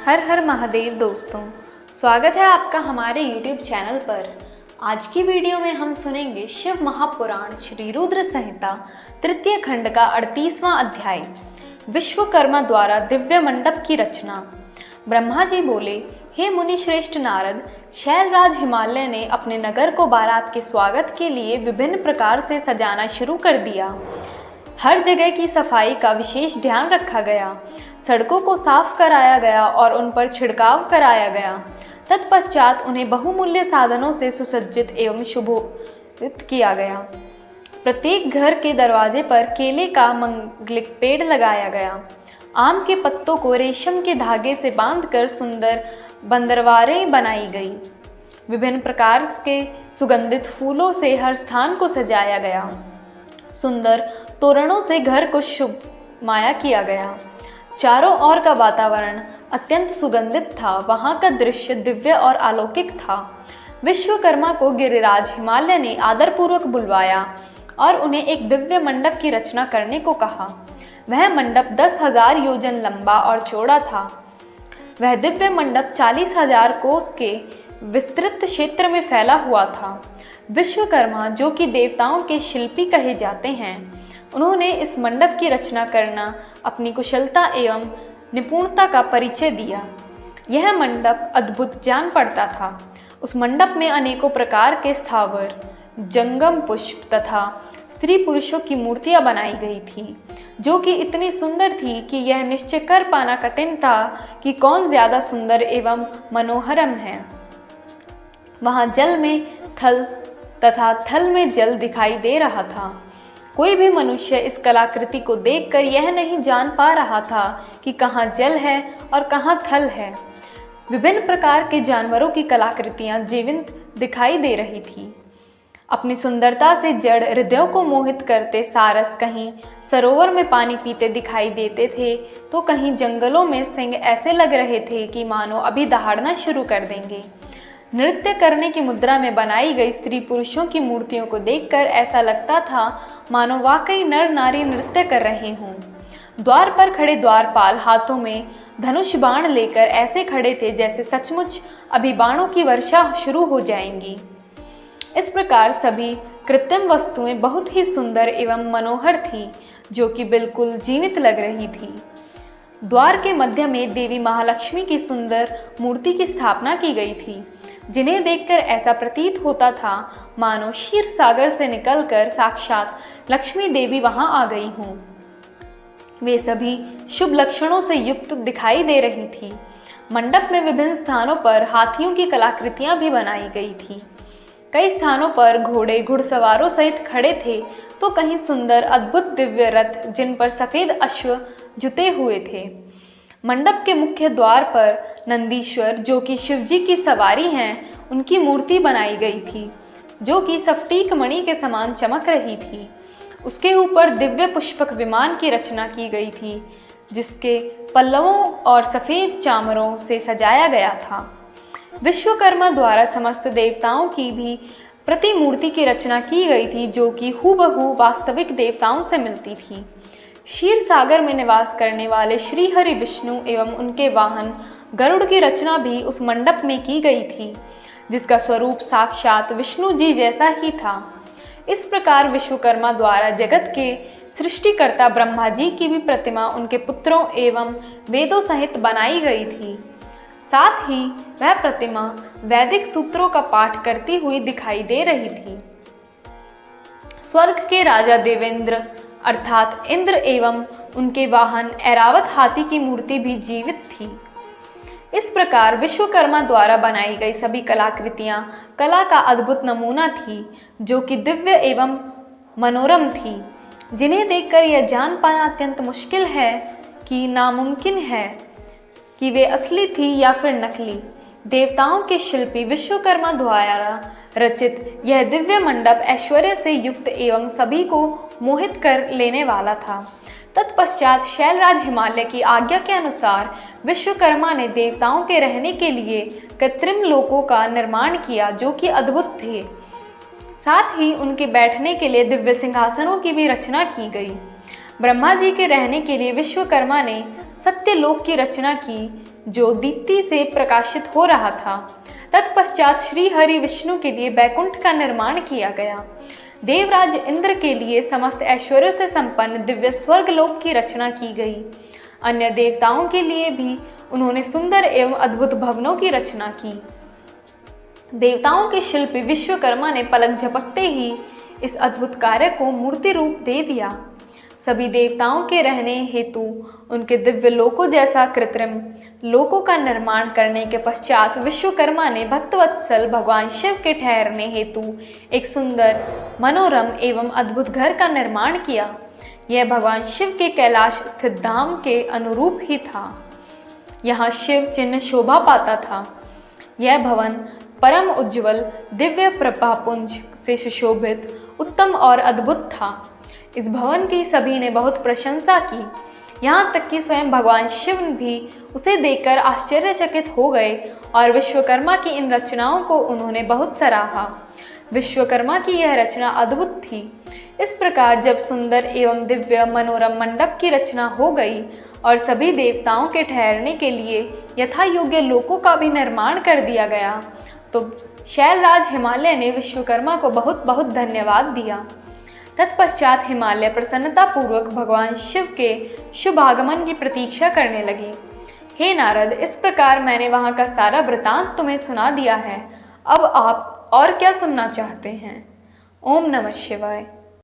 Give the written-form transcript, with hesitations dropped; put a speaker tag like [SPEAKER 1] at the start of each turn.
[SPEAKER 1] हर हर महादेव दोस्तों, स्वागत है आपका हमारे YouTube चैनल पर। आज की वीडियो में हम सुनेंगे शिव महापुराण श्री रुद्र संहिता तृतीय खंड का 38वां अध्याय, विश्वकर्मा द्वारा दिव्य मंडप की रचना। ब्रह्मा जी बोले, हे मुनि श्रेष्ठ नारद, शैलराज हिमालय ने अपने नगर को बारात के स्वागत के लिए विभिन्न प्रकार से सजाना शुरू कर दिया। हर जगह की सफाई का विशेष ध्यान रखा गया, सड़कों को साफ कराया गया और उन पर छिड़काव कराया गया। तत्पश्चात उन्हें बहुमूल्य साधनों से सुसज्जित एवं सुशोभित किया गया। प्रत्येक घर के दरवाजे पर केले का मंगलिक पेड़ लगाया गया। आम के पत्तों को रेशम के धागे से बांधकर सुंदर बंदरवारें बनाई गई। विभिन्न प्रकार के सुगंधित फूलों से हर स्थान को सजाया गया। सुंदर तोरणों से घर को शुभमाया किया गया। चारों ओर का वातावरण अत्यंत सुगंधित था। वहाँ का दृश्य दिव्य और अलौकिक था। विश्वकर्मा को गिरिराज हिमालय ने आदरपूर्वक बुलवाया और उन्हें एक दिव्य मंडप की रचना करने को कहा। वह मंडप 10,000 योजन लंबा और चौड़ा था। वह दिव्य मंडप 40,000 कोस के विस्तृत क्षेत्र में फैला हुआ था। विश्वकर्मा, जो कि देवताओं के शिल्पी कहे जाते हैं, उन्होंने इस मंडप की रचना करना अपनी कुशलता एवं निपुणता का परिचय दिया। यह मंडप अद्भुत जान पड़ता था। उस मंडप में अनेकों प्रकार के स्थावर, जंगम पुष्प तथा स्त्री पुरुषों की मूर्तियां बनाई गई थी, जो कि इतनी सुंदर थी कि यह निश्चय कर पाना कठिन था कि कौन ज्यादा सुंदर एवं मनोहरम है। वहां जल में थल तथा थल में जल दिखाई दे रहा था। कोई भी मनुष्य इस कलाकृति को देखकर यह नहीं जान पा रहा था कि कहाँ जल है और कहाँ थल है। विभिन्न प्रकार के जानवरों की कलाकृतियाँ जीवंत दिखाई दे रही थी। अपनी सुंदरता से जड़ हृदयों को मोहित करते सारस कहीं सरोवर में पानी पीते दिखाई देते थे, तो कहीं जंगलों में सिंह ऐसे लग रहे थे कि मानो अभी दहाड़ना शुरू कर देंगे। नृत्य करने की मुद्रा में बनाई गई स्त्री पुरुषों की मूर्तियों को देखकर ऐसा लगता था मानो वाकई नर नारी नृत्य कर रहे हों। द्वार पर खड़े द्वारपाल हाथों में धनुष बाण लेकर ऐसे खड़े थे जैसे सचमुच अभी बाणों की वर्षा शुरू हो जाएंगी। इस प्रकार सभी कृत्रिम वस्तुएं बहुत ही सुंदर एवं मनोहर थी, जो कि बिल्कुल जीवित लग रही थी। द्वार के मध्य में देवी महालक्ष्मी की सुंदर मूर्ति की स्थापना की गई थी, जिन्हें देखकर ऐसा प्रतीत होता था मानो क्षीर सागर से निकलकर साक्षात लक्ष्मी देवी वहां आ गई हों। वे सभी शुभ लक्षणों से युक्त दिखाई दे रही थी। मंडप में विभिन्न स्थानों पर हाथियों की कलाकृतियां भी बनाई गई थी। कई स्थानों पर घोड़े घुड़सवारों सहित खड़े थे, तो कहीं सुंदर अद्भुत दिव्य रथ जिन पर सफेद अश्व जुते हुए थे। मंडप के मुख्य द्वार पर नंदीश्वर, जो कि शिवजी की सवारी हैं, उनकी मूर्ति बनाई गई थी, जो कि स्फटिक मणि के समान चमक रही थी। उसके ऊपर दिव्य पुष्पक विमान की रचना की गई थी, जिसके पल्लवों और सफ़ेद चामरों से सजाया गया था। विश्वकर्मा द्वारा समस्त देवताओं की भी प्रतिमूर्ति की रचना की गई थी, जो कि हूबहू वास्तविक देवताओं से मिलती थी। क्षीर सागर में निवास करने वाले श्री हरि विष्णु एवं उनके वाहन गरुड़ की रचना भी उस मंडप में की गई थी, जिसका स्वरूप साक्षात विष्णु जी जैसा ही था। इस प्रकार विश्वकर्मा द्वारा जगत के सृष्टिकर्ता ब्रह्मा जी की भी प्रतिमा उनके पुत्रों एवं वेदों सहित बनाई गई थी। साथ ही वह प्रतिमा वैदिक सूत्रों का पाठ करती हुई दिखाई दे रही थी। स्वर्ग के राजा देवेंद्र अर्थात इंद्र एवं उनके वाहन ऐरावत हाथी की मूर्ति भी जीवित थी। इस प्रकार विश्वकर्मा द्वारा बनाई गई सभी कलाकृतियां कला का अद्भुत नमूना थी, जो कि दिव्य एवं मनोरम थी, जिन्हें देखकर यह जान पाना अत्यंत मुश्किल है कि नामुमकिन है कि वे असली थी या फिर नकली। देवताओं के शिल्पी विश्वकर्मा द्वारा रचित यह दिव्य मंडप ऐश्वर्य से युक्त एवं सभी को मोहित कर लेने वाला था। तत्पश्चात शैलराज हिमालय की आज्ञा के अनुसार विश्वकर्मा ने देवताओं के रहने के लिए कृत्रिम लोकों का निर्माण किया, जो कि अद्भुत थे। साथ ही उनके बैठने के लिए दिव्य सिंहासनों की भी रचना की गई। ब्रह्मा जी के रहने के लिए विश्वकर्मा ने सत्यलोक की रचना की, जो दीप्ति से प्रकाशित हो रहा था। तत्पश्चात श्री हरि विष्णु के लिए बैकुंठ का निर्माण किया गया। देवराज इंद्र के लिए समस्त ऐश्वर्य से संपन्न दिव्य स्वर्गलोक की रचना की गई। अन्य देवताओं के लिए भी उन्होंने सुंदर एवं अद्भुत भवनों की रचना की। देवताओं के शिल्पी विश्वकर्मा ने पलक झपकते ही इस अद्भुत कार्य को मूर्ति रूप दे दिया। सभी देवताओं के रहने हेतु उनके दिव्य लोकों जैसा कृत्रिम लोकों का निर्माण करने के पश्चात विश्वकर्मा ने भक्तवत्सल भगवान शिव के ठहरने हेतु एक सुंदर, मनोरम एवं अद्भुत घर का निर्माण किया। यह भगवान शिव के कैलाश स्थित धाम के अनुरूप ही था। यहाँ शिव चिन्ह शोभा पाता था। यह भवन परम उज्ज्वल दिव्य प्रभापुंज से सुशोभित, उत्तम और अद्भुत था। इस भवन की सभी ने बहुत प्रशंसा की, यहाँ तक कि स्वयं भगवान शिव भी उसे देखकर आश्चर्यचकित हो गए और विश्वकर्मा की इन रचनाओं को उन्होंने बहुत सराहा। विश्वकर्मा की यह रचना अद्भुत थी। इस प्रकार जब सुंदर एवं दिव्य मनोरम मंडप की रचना हो गई और सभी देवताओं के ठहरने के लिए यथा योग्य लोकों का भी निर्माण कर दिया गया, तो शैलराज हिमालय ने विश्वकर्मा को बहुत बहुत धन्यवाद दिया। तत्पश्चात हिमालय प्रसन्नतापूर्वक भगवान शिव के शुभ आगमन की प्रतीक्षा करने लगी। हे नारद, इस प्रकार मैंने वहाँ का सारा वृतांत तुम्हें सुना दिया है। अब आप और क्या सुनना चाहते हैं? ओम नमः शिवाय।